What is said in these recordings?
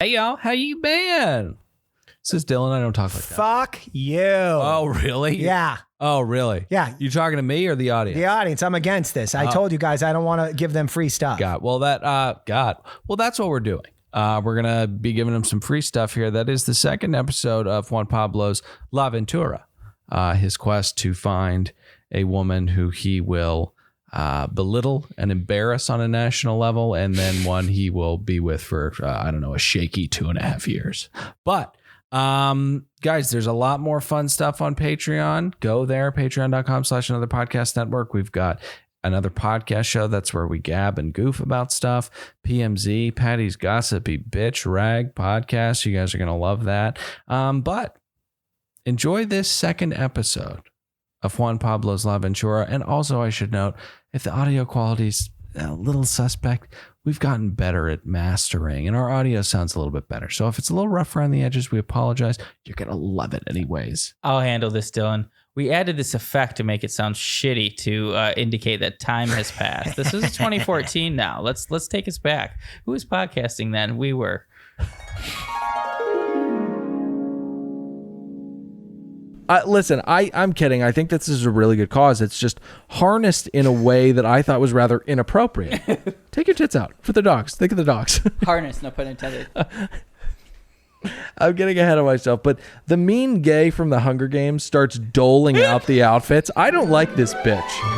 Hey, y'all. How you been? This is Dylan. I don't talk like that. Fuck you. Oh, really? Yeah. Oh, really? Yeah. You talking to me or the audience? The audience. I'm against this. I told you guys I don't want to give them free stuff. Well, that's what we're doing. We're going to be giving them some free stuff here. That is the second episode of Juan Pablo's La Ventura, his quest to find a woman who he will belittle and embarrass on a national level, and then one he will be with for, a shaky 2.5 years. But guys, there's a lot more fun stuff on Patreon. Go there, patreon.com/another podcast network. We've got another podcast show. That's where we gab and goof about stuff. PMZ, Patty's Gossipy Bitch Rag podcast. You guys are going to love that. But enjoy this second episode of Juan Pablo's La Ventura. And also, I should note, if the audio quality's a little suspect, we've gotten better at mastering and our audio sounds a little bit better. So if it's a little rough around the edges, we apologize. You're going to love it anyways. I'll handle this, Dylan. We added this effect to make it sound shitty to indicate that time has passed. This is 2014 now. Let's take us back. Who was podcasting then? We were. Listen, I'm kidding. I think this is a really good cause. It's just harnessed in a way that I thought was rather inappropriate. Take your tits out for the dogs. Think of the dogs. Harness, no pun intended. I'm getting ahead of myself, but the mean gay from the Hunger Games starts doling out the outfits. I don't like this bitch.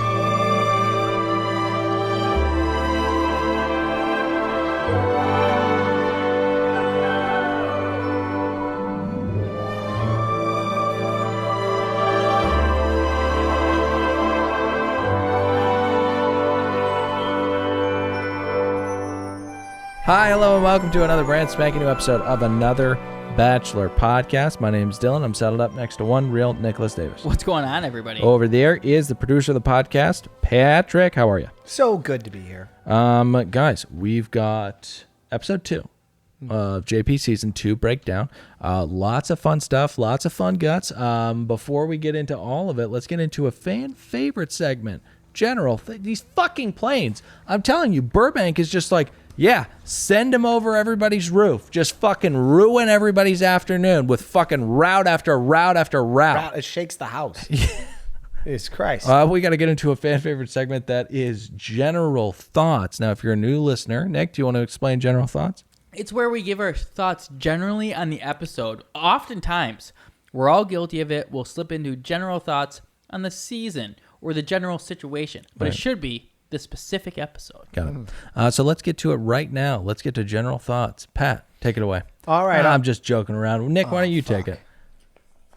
Hi, hello, and welcome to another brand spanking new episode of another Bachelor podcast. My name is Dylan. I'm settled up next to one real Nicholas Davis. What's going on, everybody? Over there is the producer of the podcast, Patrick. How are you? So good to be here. Guys, we've got episode 2 of JP season 2 breakdown. Lots of fun stuff, lots of fun guts. Before we get into all of it, let's get into a fan favorite segment. These fucking planes. I'm telling you, Burbank is just like, yeah, send them over everybody's roof. Just fucking ruin everybody's afternoon with fucking route after route after route. It shakes the house. It's Christ. We got to get into a fan favorite segment that is general thoughts. Now, if you're a new listener, Nick, do you want to explain general thoughts? It's where we give our thoughts generally on the episode. Oftentimes, we're all guilty of it. We'll slip into general thoughts on the season or the general situation, but It should be the specific episode. Got it. So let's get to it right now. Let's get to general thoughts. Pat, take it away. All right. I'm just joking around. Nick, why don't you take it?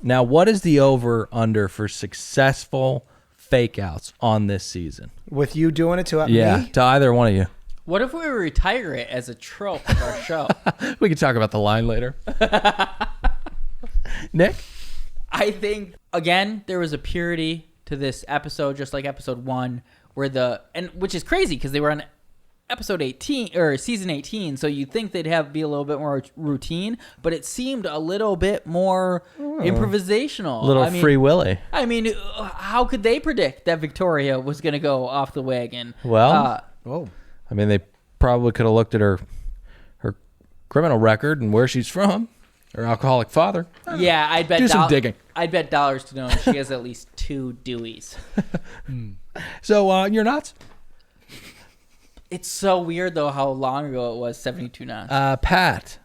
Now, what is the over-under for successful fake-outs on this season? With you doing it to me? Yeah, to either one of you. What if we retire it as a trope of our show? We can talk about the line later. Nick? I think, again, there was a purity to this episode, just like episode 1, which is crazy because they were on episode 18 or season 18, so you'd think they'd be a little bit more routine, but it seemed a little bit more improvisational. Free willy. I mean, how could they predict that Victoria was going to go off the wagon? Well, I mean, they probably could have looked at her criminal record and where she's from, her alcoholic father. Yeah, I'd bet do some digging. I'd bet dollars to know she has at least 2 Deweys. So, you're nuts? It's so weird, though, how long ago it was, 72 knots. Pat.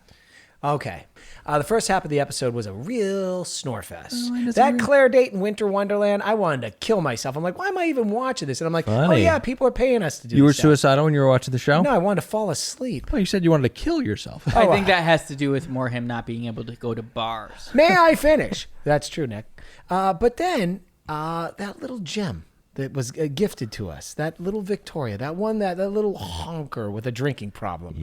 Okay. The first half of the episode was a real snore fest. That Claire Dayton Winter Wonderland, I wanted to kill myself. I'm like, why am I even watching this? And I'm like, Funny. Oh, yeah, people are paying us to do this. You were stuff. suicidal when you were watching the show? No, I wanted to fall asleep. Oh, you said you wanted to kill yourself. I think that has to do with more him not being able to go to bars. May I finish? That's true, Nick. But then that little gem that was gifted to us, that little Victoria, that little honker with a drinking problem.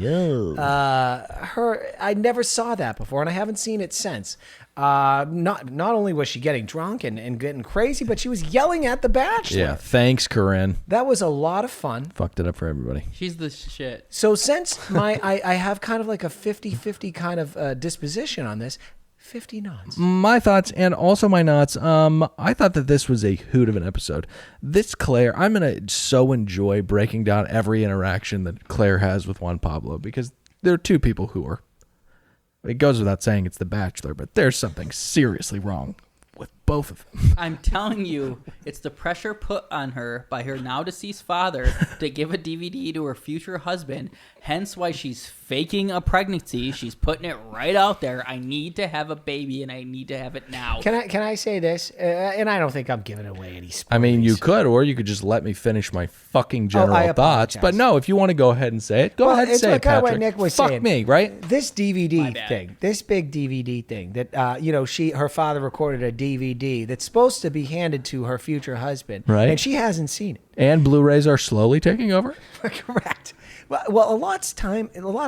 I never saw that before, and I haven't seen it since. Not only was she getting drunk and getting crazy, but she was yelling at the Bachelor. Yeah, thanks, Corinne. That was a lot of fun. Fucked it up for everybody. She's the shit. So since I have kind of like a 50-50 kind of disposition on this, 50 nods. My thoughts and also my nods. I thought that this was a hoot of an episode. This Claire, I'm going to so enjoy breaking down every interaction that Claire has with Juan Pablo because there are two people who are It goes without saying it's The Bachelor, but there's something seriously wrong with both of them. I'm telling you, it's the pressure put on her by her now deceased father to give a DVD to her future husband. Hence why she's faking a pregnancy. She's putting it right out there. I need to have a baby and I need to have it now. Can I say this? And I don't think I'm giving away any spoilers. I mean, you could, or you could just let me finish my fucking general I thoughts. apologize. But no, if you want to go ahead and say it, go ahead and it's say it, kind of Patrick. what Nick was Fuck saying. me, right? This My DVD bad. thing, this big DVD thing that her father recorded a DVD that's supposed to be handed to her future husband, Right. And she hasn't seen it. And Blu-rays are slowly taking over. Correct. Well, a lot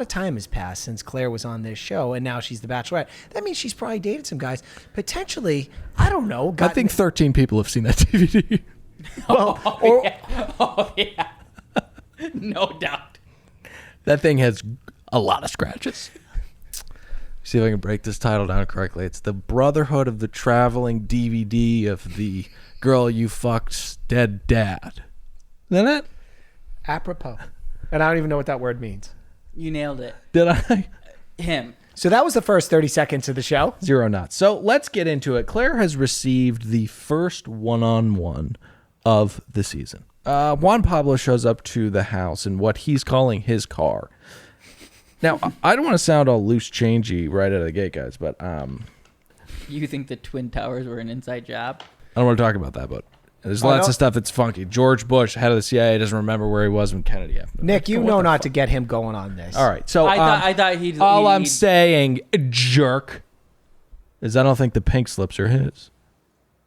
of time has passed since Claire was on this show, and now she's the Bachelorette. That means she's probably dated some guys. Potentially, I don't know. I think 13 people have seen that DVD. Yeah. No doubt. That thing has a lot of scratches. See if I can break this title down correctly. It's The Brotherhood of the Traveling DVD of the Girl You Fucked's Dead Dad. Isn't that it? apropos, and I don't even know what that word means. You nailed it. Did I? Him. So that was the first 30 seconds of the show. Zero knots. So let's get into it. Claire has received the first one-on-one of the season. Juan Pablo shows up to the house in what he's calling his car. Now, I don't want to sound all loose changey right out of the gate, guys, but You think the Twin Towers were an inside job? I don't want to talk about that, but there's lots of stuff that's funky. George Bush, head of the CIA, doesn't remember where he was when Kennedy happened. Nick, you know not to get him going on this. All right, so I thought he'd. all I'm saying, jerk, is I don't think the pink slips are his.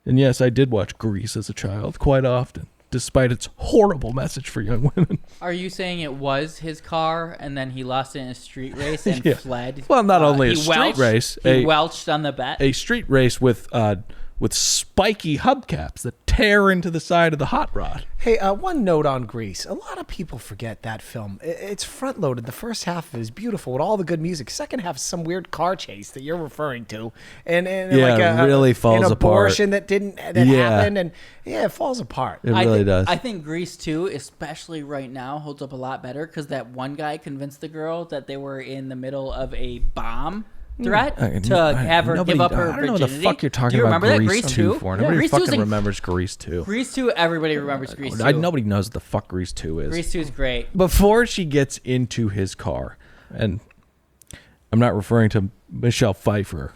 And yes, I did watch Grease as a child quite often, despite its horrible message for young women. Are you saying it was his car and then he lost it in a street race and Yeah. fled? Well, not only he a street welched- race, he welched on the bet. a street race with spiky hubcaps that tear into the side of the hot rod. Hey, one note on Grease. A lot of people forget that film. It's front-loaded. The first half is beautiful with all the good music. Second half is some weird car chase that you're referring to, and Yeah, like it really falls an apart. abortion that happened, and yeah, it falls apart. It really does. I think Grease 2, especially right now, holds up a lot better because that one guy convinced the girl that they were in the middle of a bomb threat to have her give up her I don't know virginity. what the fuck you're talking Do you about remember that? Grease 2 2? for. Yeah, Nobody Grease 2 is fucking in- remembers Grease 2. Grease 2, everybody remembers Grease 2. Nobody knows what the fuck Grease 2 is. Grease 2 is great. Before she gets into his car, and I'm not referring to Michelle Pfeiffer.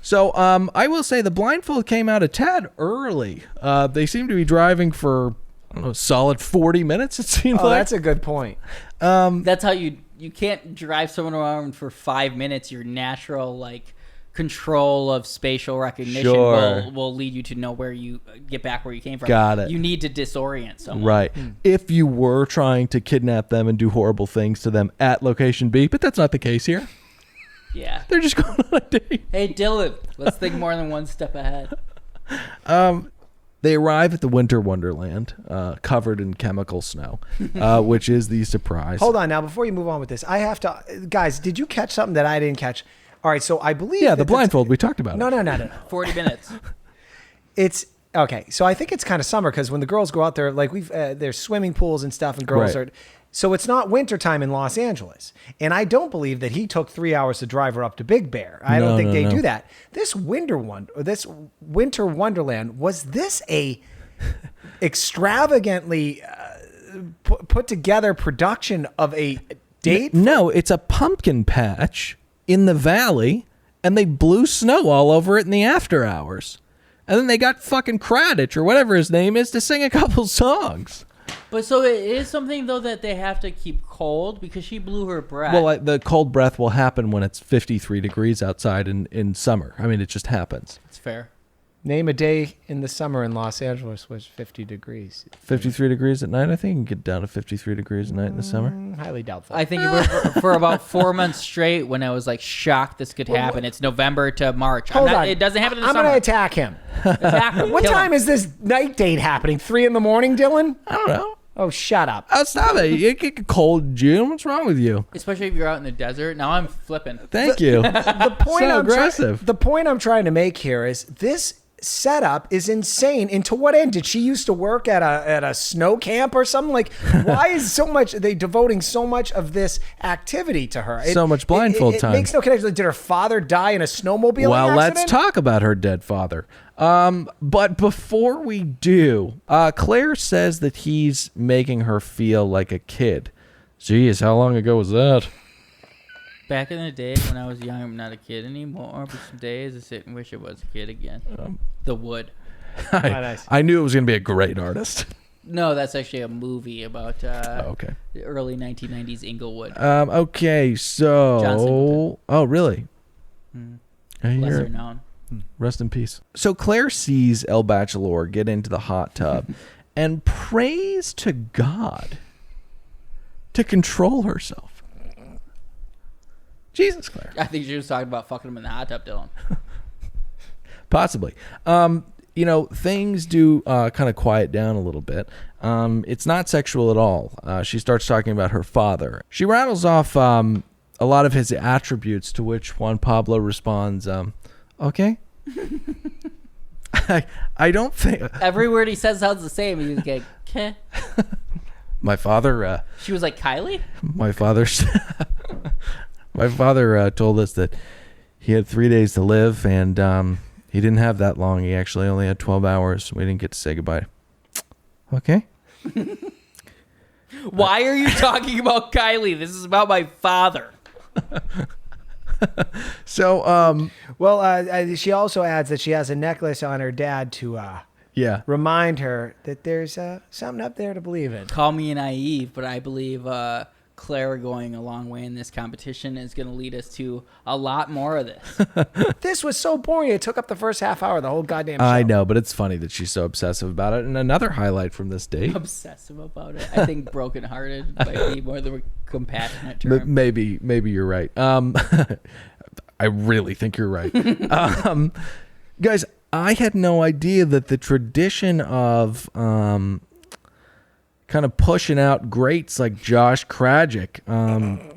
So I will say the blindfold came out a tad early. They seem to be driving for, I don't know, a solid 40 minutes, it seemed Oh, like. that's a good point. That's how you can't drive someone around for 5 minutes. Your natural control of spatial recognition Sure. will lead you to know where you get back where you came from. Got it. You need to disorient someone. Right. If you were trying to kidnap them and do horrible things to them at location B, but that's not the case here. Yeah. They're just going on a date. Hey Dylan, let's think more than one step ahead. They arrive at the Winter Wonderland, covered in chemical snow, which is the surprise. Hold on now, before you move on with this, I have to, guys. Did you catch something that I didn't catch? All right, so I believe Yeah, that the blindfold. We talked about it. No. 40 minutes. It's okay. So I think it's kind of summer because when the girls go out there, there's swimming pools and stuff, and girls Right. are. So it's not wintertime in Los Angeles, and I don't believe that he took 3 hours to drive her up to Big Bear. I don't think they do that. This winter wonderland, was this a extravagantly put together production of a date? No, it's a pumpkin patch in the valley, and they blew snow all over it in the after hours. And then they got fucking Kradich, or whatever his name is, to sing a couple songs. But so it is something though that they have to keep cold because she blew her breath. Well, the cold breath will happen when it's 53 degrees outside in summer. I mean, it just happens. It's fair. Name a day in the summer in Los Angeles was 50 degrees. 53 degrees at night? I think you can get down to 53 degrees at night in the summer. Highly doubtful. I think for about 4 months straight when I was shocked this could happen. It's November to March. Hold on. It doesn't happen in the I'm summer. going to attack him. Attack him. What Kill time him. is this night date happening? 3 a.m, Dylan? I don't know. Oh, shut up. Oh, stop it. You get cold in June. What's wrong with you? Especially if you're out in the desert. Now I'm flipping. Thank you. The point So aggressive. The point I'm trying to make here is this setup is insane. And to what end? Did she used to work at a snow camp or something? Like, why is they devoting so much of this activity to her? So much blindfold time. It makes no connection. Like, did her father die in a snowmobile Well, accident? let's talk about her dead father. But before we do, Claire says that he's making her feel like a kid. Jeez, how long ago was that? Back in the day when I was young, I'm not a kid anymore, but some days I sit and wish I was a kid again. The Wood. Nice. I knew it was going to be a great artist. No, that's actually a movie about Okay. the early 1990s Inglewood. Okay, so... John Singleton. Oh, really? Lesser known. Rest in peace. So Claire sees El Bachelor get into the hot tub and prays to God to control herself. Jesus, Claire. I think she was talking about fucking him in the hot tub, Dylan. Possibly. Things do kind of quiet down a little bit. It's not sexual at all. She starts talking about her father. She rattles off a lot of his attributes, to which Juan Pablo responds, okay. I don't think... Every word he says sounds the same. He's like, "Keh." My father... She was like, Kylie? My father told us that he had 3 days to live, and he didn't have that long. He actually only had 12 hours. We didn't get to say goodbye. Okay. Why are you talking about Kylie? This is about my father. So, she also adds that she has a necklace on her dad to yeah. remind her that there's something up there to believe in. Call me naive, but I believe Claire going a long way in this competition is going to lead us to a lot more of this. This was so boring. It took up the first half hour of the whole goddamn show. I know, but it's funny that she's so obsessive about it. And another highlight from this date. Obsessive about it. I think brokenhearted might be more the compassionate term. Maybe you're right. I really think you're right. Guys, I had no idea that the tradition of kind of pushing out greats like Josh Krajic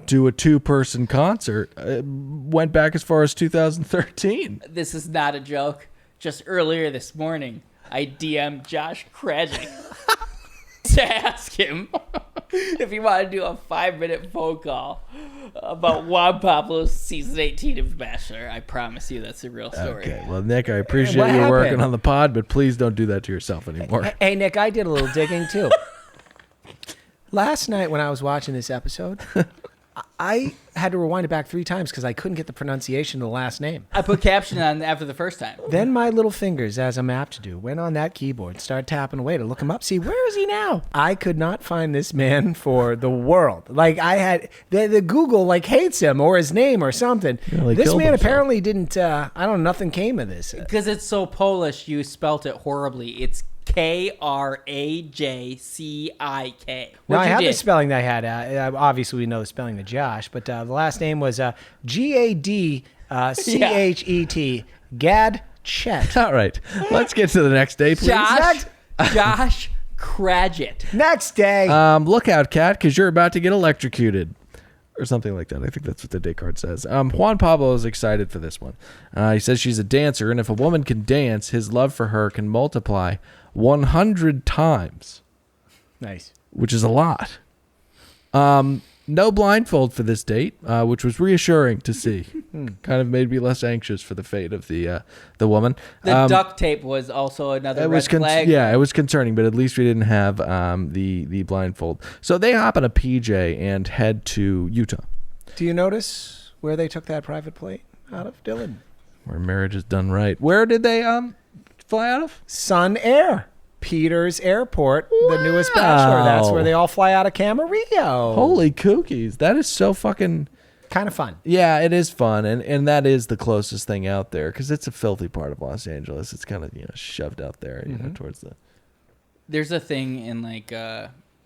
to a two-person concert went back as far as 2013. This is not a joke. Just earlier this morning, I DM'd Josh Krajic to ask him if he wanted to do a 5-minute phone call about Juan Pablo's season 18 of Bachelor. I promise you that's a real story. Okay, well, Nick, I appreciate What you working happened? on the pod, but please don't do that to yourself anymore. Hey, Nick, I did a little digging, too. Last night when I was watching this episode, I had to rewind it back 3 times because I couldn't get the pronunciation of the last name. I put caption on after the first time. Then my little fingers, as I'm apt to do, went on that keyboard, started tapping away to look him up, see, where is he now? I could not find this man for the world. Like, I had, the Google, like, hates him or his name or something. Really This killed man himself. apparently didn't, I don't know, nothing came of this. Because it's so Polish, you spelt it horribly. It's Krajcik. Now, I have the spelling that I had. Obviously, we know the spelling of Josh, but the last name was Gadchet. Gad Chet. All right, let's get to the next day, please. Josh Krajic. Next day. Look out, cat, because you're about to get electrocuted. Or something like that. I think that's what the day card says. Juan Pablo is excited for this one. He says she's a dancer, and if a woman can dance, his love for her can multiply 100 times. Nice. Which is a lot. No blindfold for this date, which was reassuring to see. Kind of made me less anxious for the fate of the woman. The duct tape was also another red flag. Yeah, it was concerning, but at least we didn't have the blindfold. So they hop on a PJ and head to Utah, Do you notice where they took that private plane out of, Dylan? where marriage is done right. Where did they fly out of? Sun Air. Peters Airport, the newest Bachelor. That's where they all fly out of Camarillo. Holy cookies. That is so fucking... Kind of fun. Yeah, it is fun, and that is the closest thing out there, because it's a filthy part of Los Angeles. It's kind of, shoved out there, towards the... There's a thing in,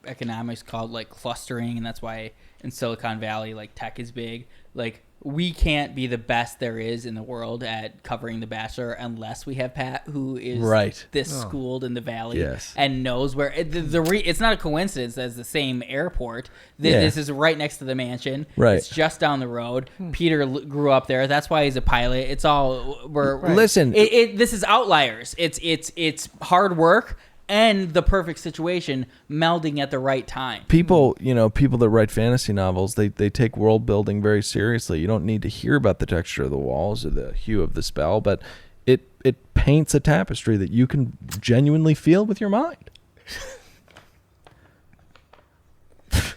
economics called, clustering, and that's why in Silicon Valley, tech is big. like, we can't be the best there is in the world at covering The Bachelor unless we have Pat, who is this schooled in the Valley and knows where. It's not a coincidence that it's the same airport. This is right next to the mansion. Right. It's just down the road. Peter grew up there. That's why he's a pilot. It's all Listen, this is outliers. It's hard work and the perfect situation melding at the right time. People that write fantasy novels, they take world building very seriously. You don't need to hear about the texture of the walls or the hue of the spell, but it paints a tapestry that you can genuinely feel with your mind.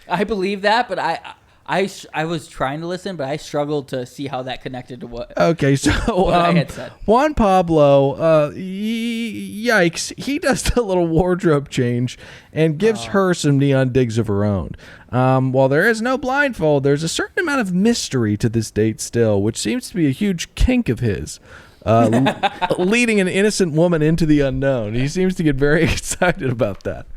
I believe that, but I was trying to listen, but I struggled to see how that connected to what. Okay, so I had said. Juan Pablo, yikes, he does a little wardrobe change and gives her some neon digs of her own. While there is no blindfold, there's a certain amount of mystery to this date still, which seems to be a huge kink of his. Leading an innocent woman into the unknown. He seems to get very excited about that.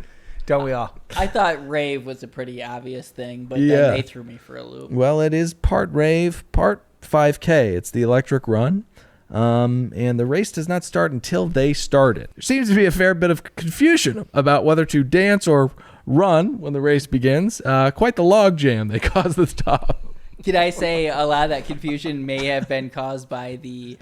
Don't we all? I thought rave was a pretty obvious thing, but then they threw me for a loop. Well, it is part rave, part 5K. It's the electric run. And the race does not start until they start it. There seems to be a fair bit of confusion about whether to dance or run when the race begins. Quite the log jam they cause at the top. Did I say a lot of that confusion may have been caused by the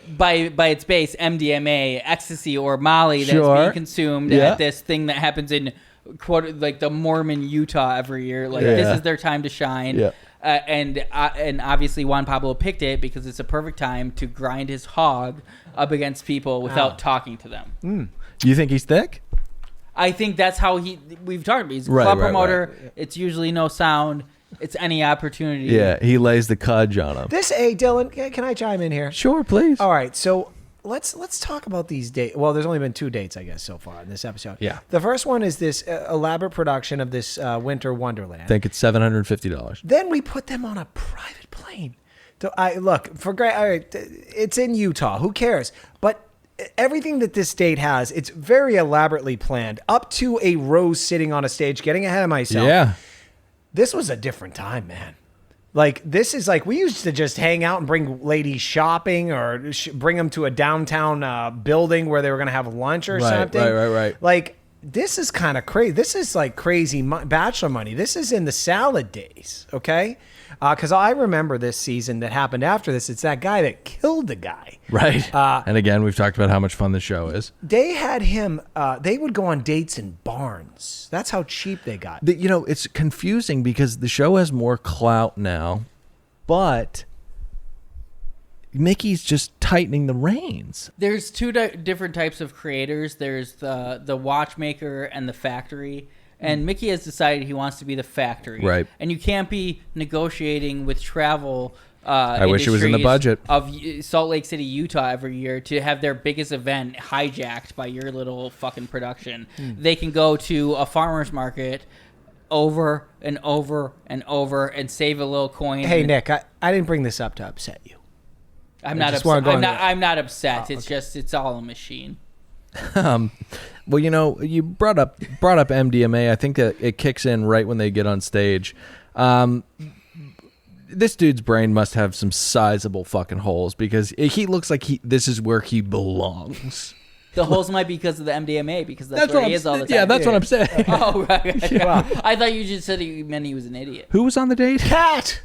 by its base, MDMA, ecstasy, or Molly that's being consumed at this thing that happens in quote like the Mormon Utah every year. Like this is their time to shine. Yeah. And obviously Juan Pablo picked it because it's a perfect time to grind his hog up against people without talking to them. You think he's thick? I think that's how we've talked about. He's a club promoter. Right. It's usually no sound. It's any opportunity. Yeah, he lays the cudge on him. Dylan, can I chime in here? Sure, please. All right, so let's talk about these dates. Well, there's only been 2 dates, I guess, so far in this episode. Yeah. The first one is this elaborate production of this winter wonderland. I think it's $750. Then we put them on a private plane. So it's in Utah. Who cares? But everything that this date has, it's very elaborately planned, up to a Rose sitting on a stage, getting ahead of myself. Yeah. This was a different time, man. Like, this is like, we used to just hang out and bring ladies shopping or bring them to a downtown building where they were going to have lunch or something. Right. Like, this is kind of crazy. This is like crazy Bachelor money. This is in the salad days, okay? Because I remember this season that happened after this. It's that guy that killed the guy. Right. And again, we've talked about how much fun the show is. They had him, they would go on dates in barns. That's how cheap they got. It's confusing because the show has more clout now, but Mickey's just tightening the reins. There's 2 different types of creators. There's the watchmaker and the factory. And Mickey has decided he wants to be the factory. Right. And you can't be negotiating with travel I wish it was in the budget of Salt Lake City, Utah every year to have their biggest event hijacked by your little fucking production. They can go to a farmer's market over and over and over and save a little coin. Hey, Nick, I didn't bring this up to upset you. I'm not upset. I'm not upset. It's just, it's all a machine. Well, you brought up MDMA. I think that it kicks in right when they get on stage. This dude's brain must have some sizable fucking holes because he looks like this is where he belongs. The holes might be because of the MDMA because that's where he is all the time. Yeah, that's what I'm saying. Oh, right. I thought you just said he meant he was an idiot. Who was on the date? Cat.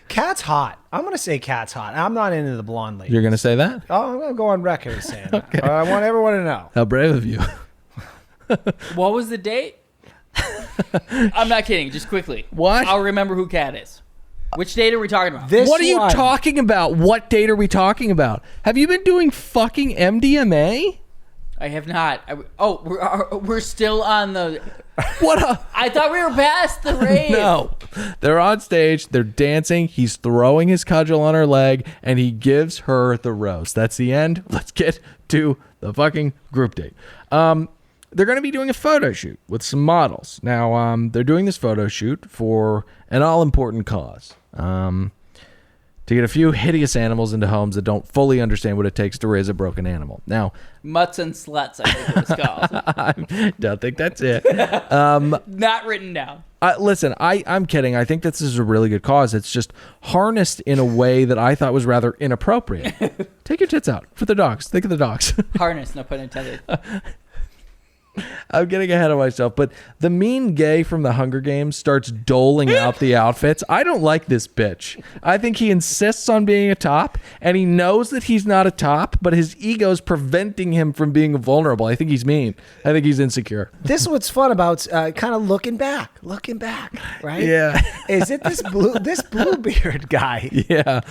Cat's hot. I'm going to say Cat's hot. I'm not into the blonde lady. You're going to say that? Oh, I'm going to go on record as saying that. I want everyone to know. How brave of you. What was the date? I'm not kidding. Just quickly. What? I'll remember who Cat is. Which date are we talking about? What are you talking about? What date are we talking about? Have you been doing fucking MDMA? I have not. We're still on the... What? I thought we were past the rave. No. They're on stage. They're dancing. He's throwing his cudgel on her leg, and he gives her the rose. That's the end. Let's get to the fucking group date. They're going to be doing a photo shoot with some models. Now, they're doing this photo shoot for an all-important cause. to get a few hideous animals into homes that don't fully understand what it takes to raise a broken animal. Now, Mutts and sluts, I think it was called. I don't think that's it. Not written down. Listen, I'm kidding. I think this is a really good cause. It's just harnessed in a way that I thought was rather inappropriate. Take your tits out for the dogs. Think of the dogs. Harness, no pun intended. I'm getting ahead of myself, but the mean gay from the Hunger Games starts doling out the outfits. I don't like this bitch. I think he insists on being a top, and he knows that he's not a top, but his ego's preventing him from being vulnerable. I think he's mean. I think he's insecure. This is what's fun about kind of looking back, right? Yeah. Is it this Bluebeard guy? Yeah.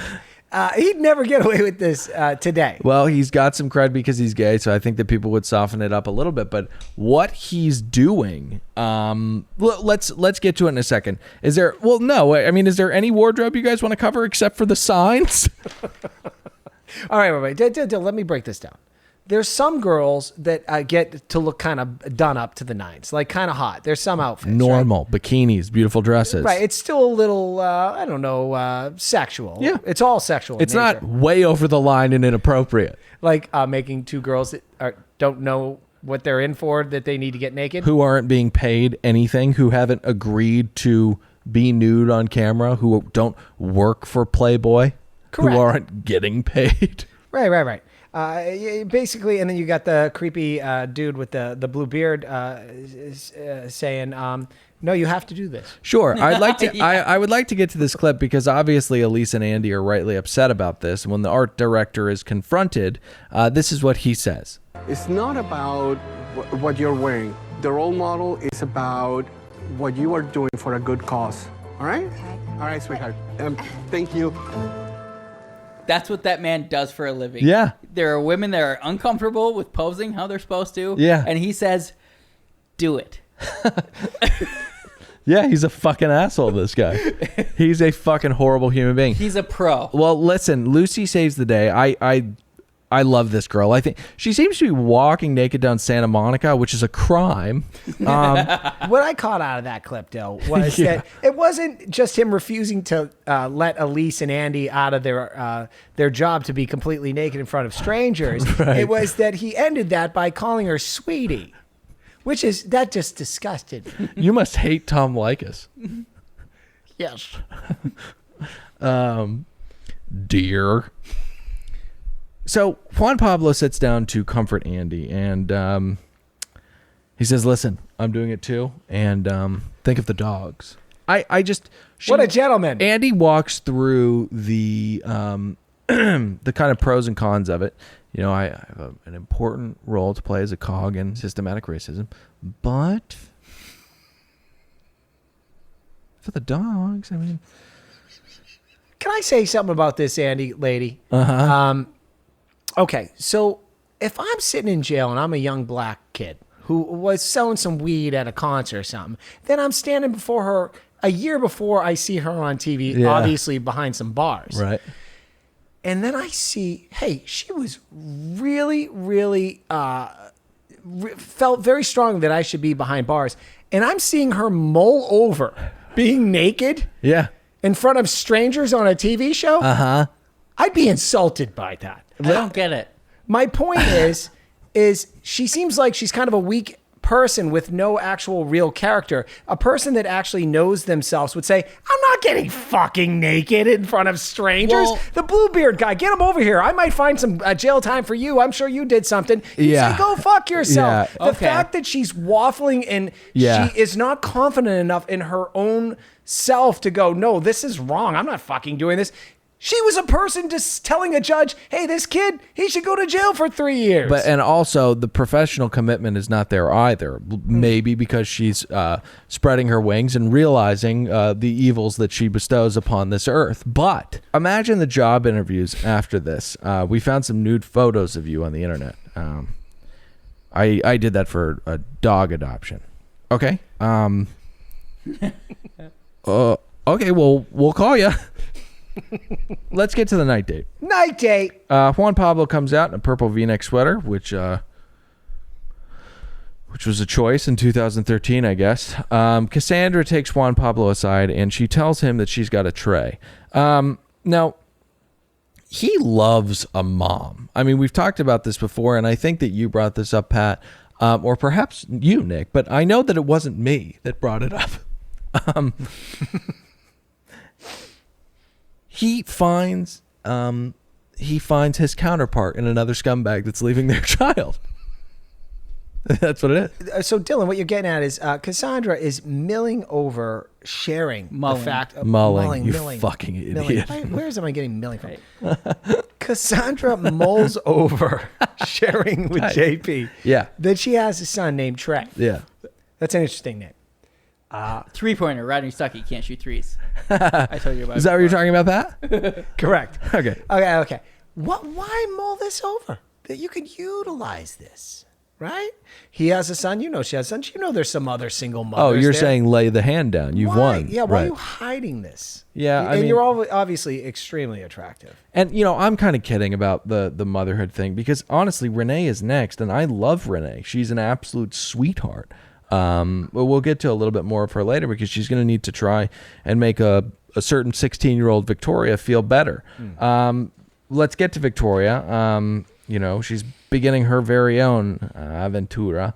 He'd never get away with this today. Well, he's got some cred because he's gay, so I think that people would soften it up a little bit. But what he's doing, let's get to it in a second. Is there? Well, no. I mean, is there any wardrobe you guys want to cover except for the signs? All right, wait. Let me break this down. There's some girls that get to look kind of done up to the nines, like kind of hot. There's some outfits. Normal bikinis, beautiful dresses. Right. It's still a little, I don't know, sexual. Yeah. It's all sexual. It's in not nature. way over the line and inappropriate. Like making two girls that don't know what they're in for, that they need to get naked. Who aren't being paid anything, who haven't agreed to be nude on camera, who don't work for Playboy, Correct. who aren't getting paid. Right. Basically, and then you got the creepy dude with the blue beard saying, "No, you have to do this." Sure, I'd like to. Yeah. I would like to get to this clip because obviously Elise and Andy are rightly upset about this. When the art director is confronted, this is what he says. It's not about what you're wearing. The role model is about what you are doing for a good cause. All right? All right, sweetheart. Thank you. That's what that man does for a living. Yeah. There are women that are uncomfortable with posing how they're supposed to. Yeah. And he says, do it. Yeah, he's a fucking asshole, this guy. He's a fucking horrible human being. He's a pro. Well, listen, Lucy saves the day. I love this girl. I think she seems to be walking naked down Santa Monica, which is a crime. What I caught out of that clip, though, was that it wasn't just him refusing to let Elise and Andy out of their job to be completely naked in front of strangers. Right. It was that he ended that by calling her sweetie, that just disgusted me. You must hate Tom Likas. Yes. Dear. So Juan Pablo sits down to comfort Andy, and he says, "Listen, I'm doing it too, and think of the dogs." What a gentleman. Andy walks through the the kind of pros and cons of it. You know, I have an important role to play as a cog in systematic racism, but for the dogs, I mean, Can I say something about this, Andy lady? Okay, so if I'm sitting in jail and I'm a young black kid who was selling some weed at a concert or something, then I'm standing before her a year before I see her on TV, obviously behind some bars. right? And then I see, hey, she was really, really felt very strong that I should be behind bars. And I'm seeing her mull over being naked Yeah. in front of strangers on a TV show. I'd be insulted by that. I don't get it. My point is she seems like she's kind of a weak person with no actual real character. A person that actually knows themselves would say, I'm not getting fucking naked in front of strangers. Well- The Bluebeard guy, get him over here. I might find some jail time for you. I'm sure you did something. You Yeah. say, go fuck yourself. Yeah. The Okay. fact that she's waffling and Yeah. she is not confident enough in her own self to go, no, this is wrong. I'm not fucking doing this. She was a person just telling a judge, hey, this kid, he should go to jail for 3 years. And also the professional commitment is not there either. Maybe because she's spreading her wings and realizing the evils that she bestows upon this earth. But imagine the job interviews after this. We found some nude photos of you on the internet. I did that for a dog adoption. Okay. Okay. Well, we'll call you. Let's get to the night date. Night date. Juan Pablo comes out in a purple V-neck sweater, which was a choice in 2013, I guess. Cassandra takes Juan Pablo aside, and she tells him that she's got a tray. Now, he loves a mom. I mean, we've talked about this before, and I think that you brought this up, Pat, or perhaps you, Nick, but I know that it wasn't me that brought it up. He finds his counterpart in another scumbag that's leaving their child. That's what it is. So, Dylan, what you're getting at is Cassandra is milling over sharing Mulling. the fact of Mulling, you milling. fucking idiot. Where am I getting milling from? Cassandra mulls over sharing with JP that she has a son named Trey. Yeah. That's an interesting name. 3-pointer. Rodney Stuckey can't shoot threes. I told you about it. Is that what you're talking about, Pat? Correct. Okay. Okay. Why mull this over? That you could utilize this, right? He has a son. You know she has a son. You know there's some other single mothers. Oh, you're there. saying lay the hand down. You've won. Yeah, why are Right. you hiding this? Yeah, I and mean- you're obviously extremely attractive. And, I'm kind of kidding about the motherhood thing because, honestly, Renee is next, and I love Renee. She's an absolute sweetheart. But we'll get to a little bit more of her later because she's going to need to try and make a certain 16-year-old Victoria feel better. Let's get to Victoria. She's beginning her very own aventura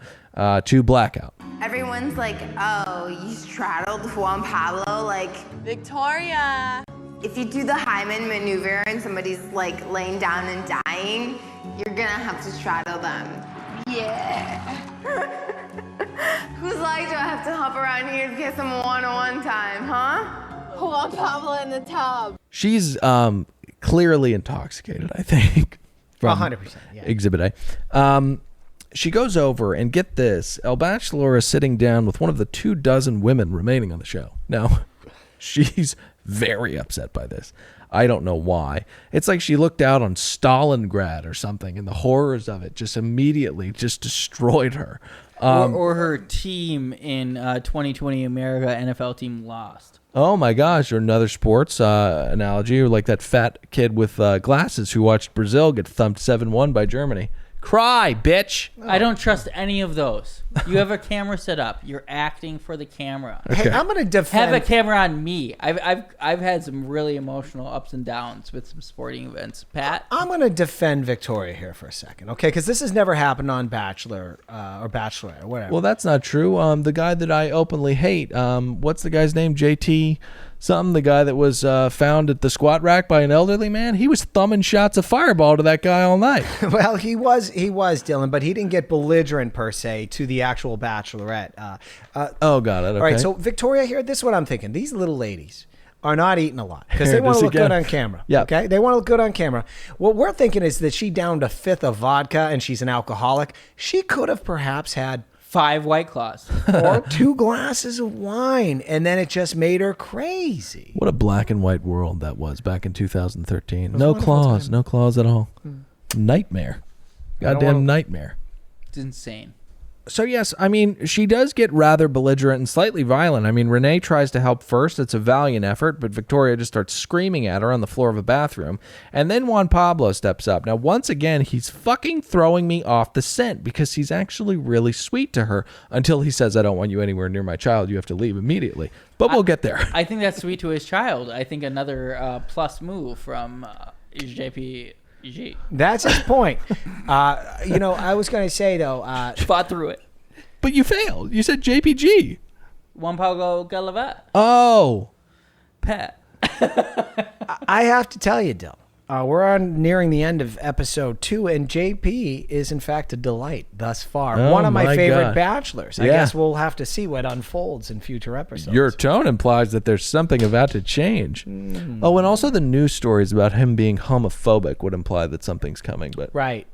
to Blackout. Everyone's like, oh, you straddled Juan Pablo, like, Victoria! if you do the Hyman maneuver and somebody's like laying down and dying, you're gonna have to straddle them. Yeah. Who's like, do I have to hop around here to get some one-on-one time, huh? Juan Pablo in the tub. She's clearly intoxicated, I think. From 100%. Yeah. Exhibit A. She goes over, and get this, El Bachelor is sitting down with one of the 24 women remaining on the show. Now, she's very upset by this. I don't know why. It's like she looked out on Stalingrad or something, and the horrors of it just immediately just destroyed her. Or her team in 2020 America NFL team lost. Oh my gosh, or another sports analogy, or like that fat kid with glasses who watched Brazil get thumped 7-1 by Germany. Cry, bitch. I don't trust any of those. You have a camera set up. You're acting for the camera. Hey, I'm going to defend. Have a camera on me. I've had some really emotional ups and downs with some sporting events. Pat? I'm going to defend Victoria here for a second, okay? Because this has never happened on Bachelor or Bachelorette or whatever. Well, that's not true. The guy that I openly hate, what's the guy's name? JT something, the guy that was found at the squat rack by an elderly man, he was thumbing shots of Fireball to that guy all night. Well, he was Dylan, but he didn't get belligerent per se to the actual Bachelorette. Oh, got it. Okay. All right, so Victoria here, this is what I'm thinking. These little ladies are not eating a lot because they Here, want to this look again. good on camera. Yeah. Okay, they want to look good on camera. What we're thinking is that she downed a fifth of vodka and she's an alcoholic. She could have perhaps had 5 White Claws. or 2 glasses of wine, and then it just made her crazy. What a black and white world that was back in 2013. No claws, no claws at all. Nightmare. Goddamn nightmare. It's insane. So yes, I mean, she does get rather belligerent and slightly violent. I mean, Renee tries to help first. It's a valiant effort, but Victoria just starts screaming at her on the floor of a bathroom. And then Juan Pablo steps up. Now, once again, he's fucking throwing me off the scent because he's actually really sweet to her until he says, I don't want you anywhere near my child. You have to leave immediately. But we'll get there. I think that's sweet to his child. I think another plus move from JPG. That's his point. I was going to say, though. Fought through it. But you failed. You said JPG. Juan Pablo Galavat. Oh. Pat. I have to tell you, Dill, we're nearing the end of episode 2, and JP is, in fact, a delight thus far. Oh, One of my my favorite God. bachelors. I Yeah. guess we'll have to see what unfolds in future episodes. Your tone implies that there's something about to change. Oh, and also the news stories about him being homophobic would imply that something's coming. But Right.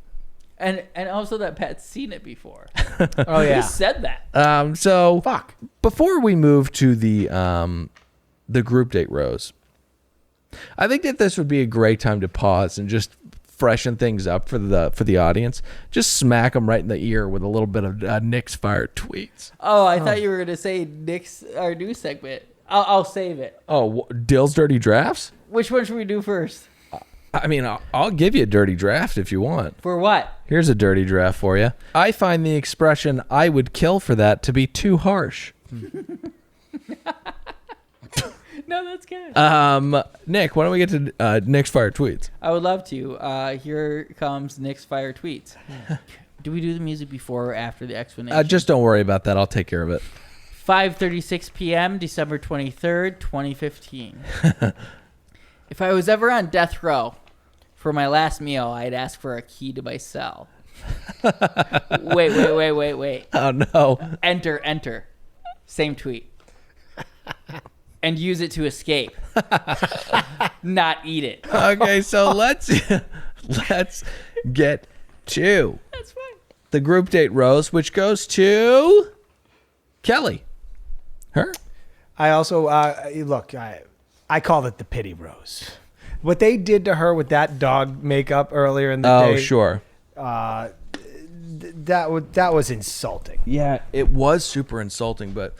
And also that Pat's seen it before. Oh, yeah. He said that. So Fuck. before we move to the group date rose, I think that this would be a great time to pause and just freshen things up for the audience. Just smack them right in the ear with a little bit of Nick's fired tweets. Oh, I thought you were going to say Nick's our news segment. I'll save it. Oh, Dill's dirty drafts? Which one should we do first? I mean, I'll give you a dirty draft if you want. For what? Here's a dirty draft for you. I find the expression "I would kill for that" to be too harsh. No, that's good. Nick, why don't we get to Nick's fire tweets? I would love to. Here comes Nick's fire tweets. Do we do the music before or after the explanation? Just don't worry about that. I'll take care of it. 5:36 p.m., December 23rd, 2015. If I was ever on death row for my last meal, I'd ask for a key to my cell. Wait. Oh, no. Enter. Same tweet. And use it to escape. Not eat it. Okay, so let's get to That's fine. the group date rose, which goes to Kelly. Her? I also look. I called it the pity rose. What they did to her with that dog makeup earlier in the day. Oh, sure. That was insulting. Yeah, it was super insulting, but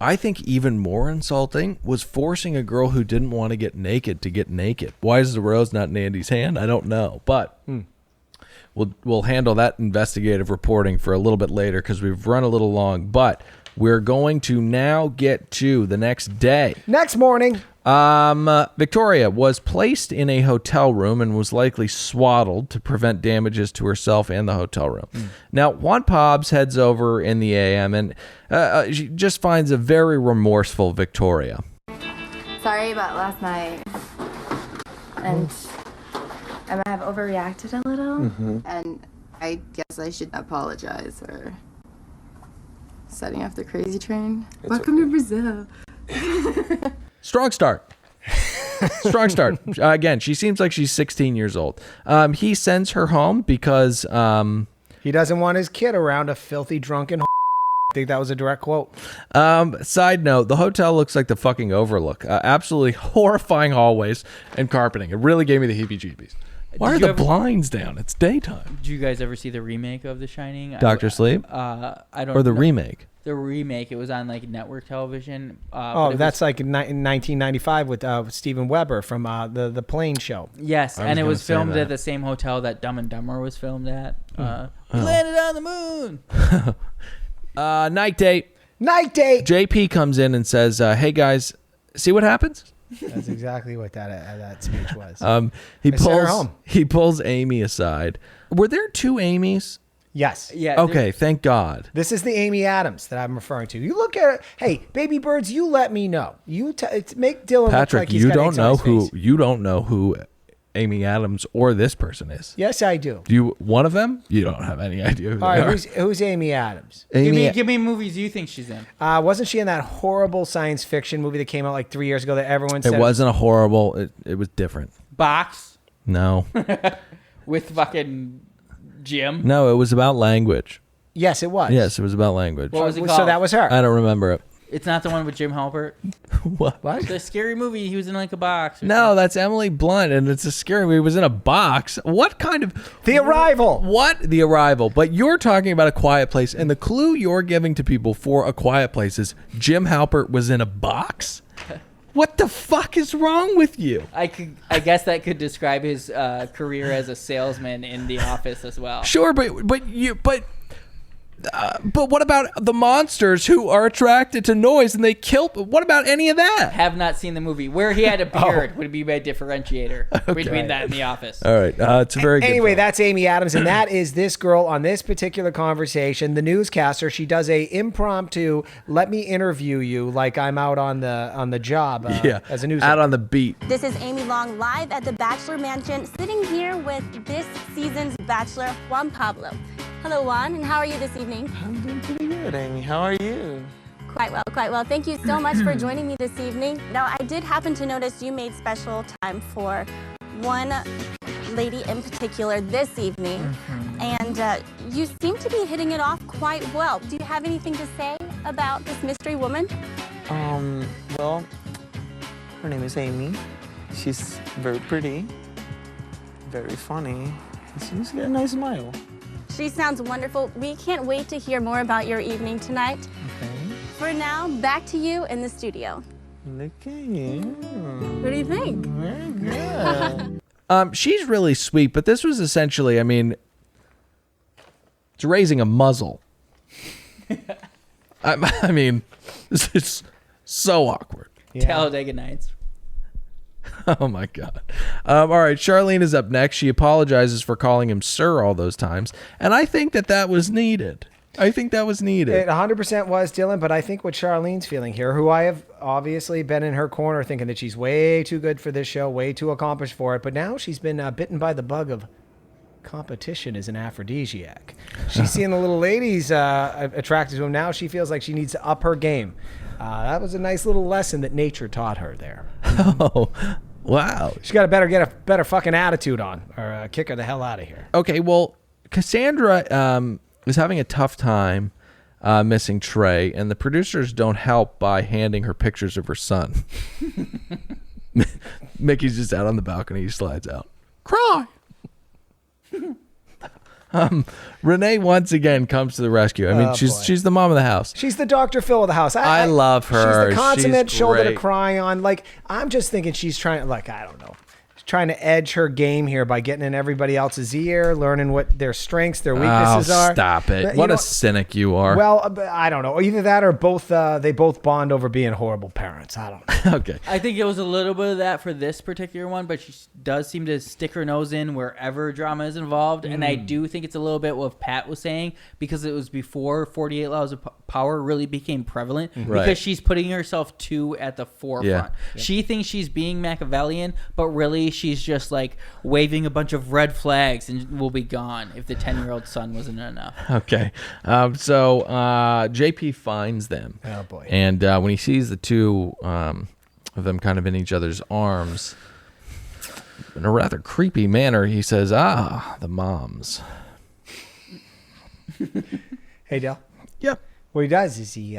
I think even more insulting was forcing a girl who didn't want to get naked. Why is the rose not in Andy's hand? I don't know, but we'll handle that investigative reporting for a little bit later because we've run a little long. But we're going to now get to the next day. Next morning. Victoria was placed in a hotel room and was likely swaddled to prevent damages to herself and the hotel room. Now, Juan Pobbs heads over in the AM and she just finds a very remorseful Victoria. Sorry about last night. And I might have overreacted a little. And I guess I should apologize for setting off the crazy train. Welcome to Brazil. Strong start. Again, she seems like she's 16 years old. He sends her home because He doesn't want his kid around a filthy drunken. I think that was a direct quote. Side note, the hotel looks like the fucking Overlook. Absolutely horrifying hallways and carpeting. It really gave me the heebie-jeebies. Why are the blinds down? It's daytime. Did you guys ever see the remake of The Shining? Dr. Sleep? I don't Or the know. remake? The remake. It was on like network television. That's like in 1995 with Steven Weber from the Plane Show. Yes, I was and it gonna was say filmed that. at the same hotel that Dumb and Dumber was filmed at. We landed on the moon. Night date. Night date. JP comes in and says, hey guys, see what happens? That's exactly what that speech was. He pulls Amy aside. Were there two Amy's? Yes. Yeah. Okay, thank God. This is the Amy Adams that I'm referring to. You look at it. Hey, baby birds, you let me know. You make Dylan Patrick, look like he's you got don't eggs on know his face. you don't know who Amy Adams or this person is. Yes, I do. Do you one of them? You don't have any idea who All they right, are. who's Amy Adams? Give me movies you think she's in. Wasn't she in that horrible science fiction movie that came out like 3 years ago that everyone said It wasn't a horrible. It was different. Box No, with fucking Jim. no, it was about language. Yes, it was. Yes, it was about language. What was it So called? that was her. I don't remember it. It's not the one with Jim Halpert. What? The scary movie. He was in like a box. Or No, that's Emily Blunt, and it's a scary movie. It was in a box. What kind of... The Arrival. What? The Arrival. But you're talking about A Quiet Place, and the clue you're giving to people for A Quiet Place is Jim Halpert was in a box? What the fuck is wrong with you? I guess that could describe his career as a salesman in The Office as well. Sure, but what about the monsters who are attracted to noise and they kill? What about any of that? Have not seen the movie. Where he had a beard would be my differentiator between that and The Office. All right, it's a very good Anyway, film. that's Amy Adams, and that is this girl on this particular conversation, the newscaster. She does a impromptu, let me interview you like I'm out on the job as a news out on the beat. This is Amy Long live at the Bachelor Mansion, sitting here with this season's Bachelor, Juan Pablo. Hello, Juan, and how are you this evening? I'm doing pretty good, Amy. How are you? Quite well, quite well. Thank you so much for joining me this evening. Now, I did happen to notice you made special time for one lady in particular this evening, and you seem to be hitting it off quite well. Do you have anything to say about this mystery woman? Well, her name is Amy. She's very pretty, very funny, and she's got a nice smile. She sounds wonderful. We can't wait to hear more about your evening tonight. Okay. For now, back to you in the studio. Look at you. What do you think? Very good. She's really sweet, but this was essentially, it's raising a muzzle. I mean, this is so awkward. Talladega Nights. Oh my God. All right. Charlene is up next. She apologizes for calling him sir all those times. And I think that was needed. It 100% was, Dylan, but I think what Charlene's feeling here, who I have obviously been in her corner thinking that she's way too good for this show, way too accomplished for it, but now she's been bitten by the bug of competition as an aphrodisiac. She's seeing the little ladies attracted to him. Now she feels like she needs to up her game. That was a nice little lesson that nature taught her there. Oh, wow. She's got to get a better fucking attitude on, or kick her the hell out of here. Okay, well, Cassandra is having a tough time missing Trey, and the producers don't help by handing her pictures of her son. Mickey's just out on the balcony. He slides out. Cry. Renee once again comes to the rescue. I mean, she's the mom of the house. She's the Dr. Phil of the house. I love her. She's the consummate shoulder to great. cry on. Like, I'm just thinking she's trying, like, I don't know. She's trying to edge her game here by getting in everybody else's ear, learning what their strengths, their weaknesses are. Stop it. What a cynic you are. Well, I don't know. Either that or both. They both bond over being horrible parents. I don't know. Okay. I think it was a little bit of that for this particular one, but she does seem to stick her nose in wherever drama is involved. And I do think it's a little bit what Pat was saying, because it was before 48 Laws of Power really became prevalent, because she's putting herself too at the forefront. Yeah. She thinks she's being Machiavellian, but really she's just like waving a bunch of red flags and will be gone if the 10-year-old son wasn't enough. Okay. So JP finds them. Oh, boy. And when he sees the two of them kind of in each other's arms, in a rather creepy manner, he says, the moms. Hey, Del. Yep. What he does is he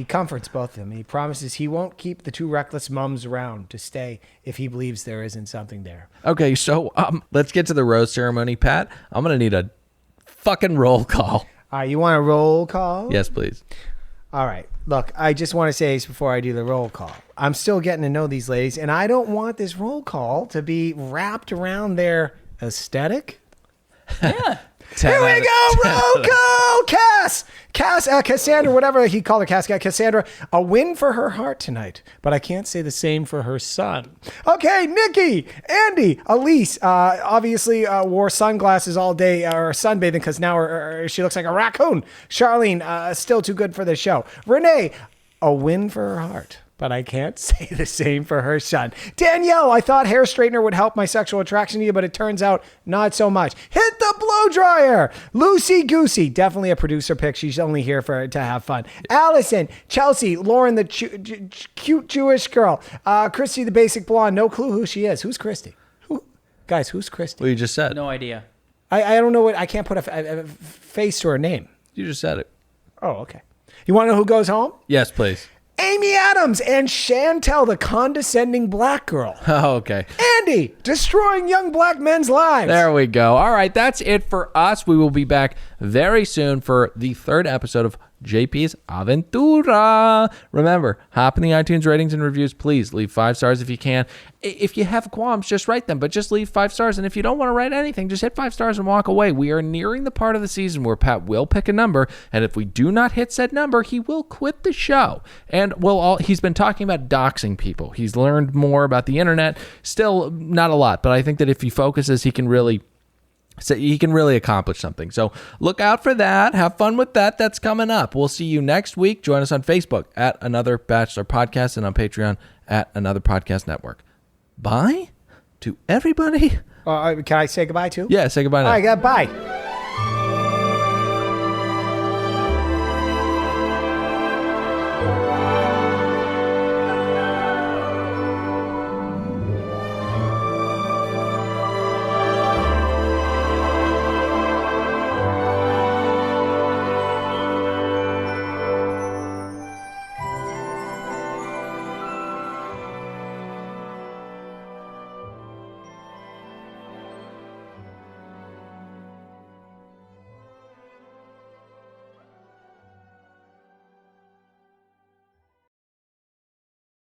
comforts both of them. He promises he won't keep the two reckless mums around to stay if he believes there isn't something there. Okay, so let's get to the rose ceremony, Pat. I'm going to need a fucking roll call. All right, you want a roll call? Yes, please. All right. Look, I just want to say this before I do the roll call. I'm still getting to know these ladies, and I don't want this roll call to be wrapped around their aesthetic. Yeah. Here we go, roll call, Cassandra, whatever he called her, Cassandra, a win for her heart tonight, but I can't say the same for her son. Okay, Nikki, Andy, Elise, obviously wore sunglasses all day, or sunbathing, because now she looks like a raccoon. Charlene, still too good for the show. Renee, a win for her heart, but I can't say the same for her son. Danielle, I thought hair straightener would help my sexual attraction to you, but it turns out not so much. Hit the blow dryer. Lucy Goosey, definitely a producer pick. She's only here to have fun. Allison, Chelsea, Lauren, the cute Jewish girl. Christy, the basic blonde. No clue who she is. Who's Christy? Guys, who's Christy? Well, you just said. No idea. I don't know I can't put a face to her name. You just said it. Oh, okay. You want to know who goes home? Yes, please. Amy Adams and Chantel, the condescending black girl. Oh, okay. Andy, destroying young black men's lives. There we go. All right, that's it for us. We will be back very soon for the third episode of JP's Aventura. Remember, hop in the iTunes ratings and reviews. Please leave 5 stars if you can. If you have qualms, just write them, but just leave 5 stars. And if you don't want to write anything, just hit 5 stars and walk away. We are nearing the part of the season where Pat will pick a number, and if we do not hit said number, he will quit the show. And he's been talking about doxing people. He's learned more about the internet. Still not a lot, but I think that if he focuses, he can really accomplish something. So look out for that. Have fun with that. That's coming up. We'll see you next week. Join us on Facebook at Another Bachelor Podcast and on Patreon at Another Podcast Network. Bye to everybody. Can I say goodbye too? Yeah, say goodbye now. All right, bye.